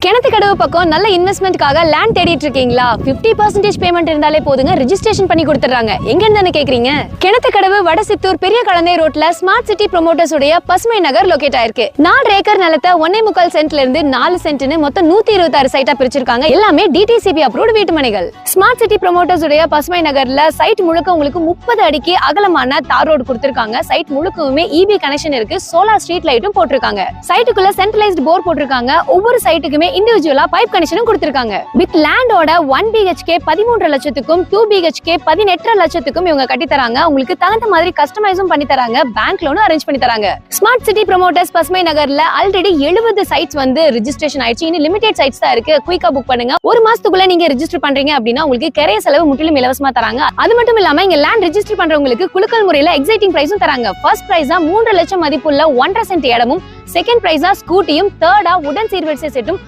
கிணத்துக்கடவு பக்கம் நல்ல இன்வெஸ்ட்மெண்ட்காக லேண்ட் தேடிட்டு இருக்கீங்களா? 50% பேமெண்ட் இருந்தாலே போதுங்க, ரெஜிஸ்ட்ரேஷன் பண்ணி கொடுத்துறாங்க. எங்க இருந்து கேக்குறீங்க? கிணத்துக்கடவு வடசித்தூர் பெரிய கலந்தை ரோட்ல ஸ்மார்ட் சிட்டி ப்ரோமோட்டர்ஸ் உடைய பசுமை நகர் லொகேட் ஆயிருக்கு. 4 ஏக்கர் நிலத்தை 1.25 சென்ட்ல இருந்து 4 சென்ட்னு மொத்தம் 126 சைட்டா பிரிச்சிருக்காங்க. எல்லாமே டிடிசிபி அப்ரூவ்ட் வீட்டு மனைகள். ஸ்மார்ட் சிட்டி ப்ரோமோட்டர்ஸ் உடைய பசுமை நகர்ல சைட் முழுக்க உங்களுக்கு 30 அடிக்கு அகலமான தார் ரோடு கொடுத்திருக்காங்க. சைட் முழுக்கவுமே இபி கனெக்ஷன் இருக்கு. சோலார் ஸ்ட்ரீட் லைட்டும் போட்டிருக்காங்க. சைட்டுக்குள்ள சென்ட்ரலைஸ்ட் போர் போட்டிருக்காங்க. ஒவ்வொரு சைட்டுக்குமே இண்டிவிஜுவலா பைப் கனெக்ஷனும் கொடுத்திருக்காங்க. வித் லேண்டோட 1 BHK 13 லட்சத்துக்கும் 2 BHK 18 லட்சத்துக்கும் இவங்க கட்டி தராங்க. உங்களுக்கு தகுந்த மாதிரி கஸ்டமைஸும் பண்ணி தராங்க. பேங்க் லோனும் அரேஞ்ச் பண்ணி தராங்க. ஸ்மார்ட் சிட்டி ப்ரோமோட்டர்ஸ் பசுமை நகர்ல ஆல்ரெடி 70 சைட்ஸ் வந்து ரெஜிஸ்ட்ரேஷன் ஆயிடுச்சு. இன்னும் லிமிடெட் சைட்ஸ் தான் இருக்கு. குயிக்கா புக் பண்ணுங்க. ஒரு மாசத்துக்குள்ள நீங்க ரெஜிஸ்டர் பண்றீங்க அப்படின்னா உங்களுக்கு கிரைய செலவு முற்றிலும் இலவசமா தராங்க. அது மட்டும் இல்லாம இங்க லேண்ட் ரெஜிஸ்டர் பண்றவங்களுக்கு குலுக்கல் முறையில எக்ஸைட்டிங் பிரைஸும் தராங்க. ஃபர்ஸ்ட் பிரைஸா 3 லட்சம் மதிப்புள்ள 1.5 சென்ட் இடமும், செகண்ட் பிரைஸா ஸ்கூட்டியும், தேர்டா உடன் சீர்வரிசை செட்டும்,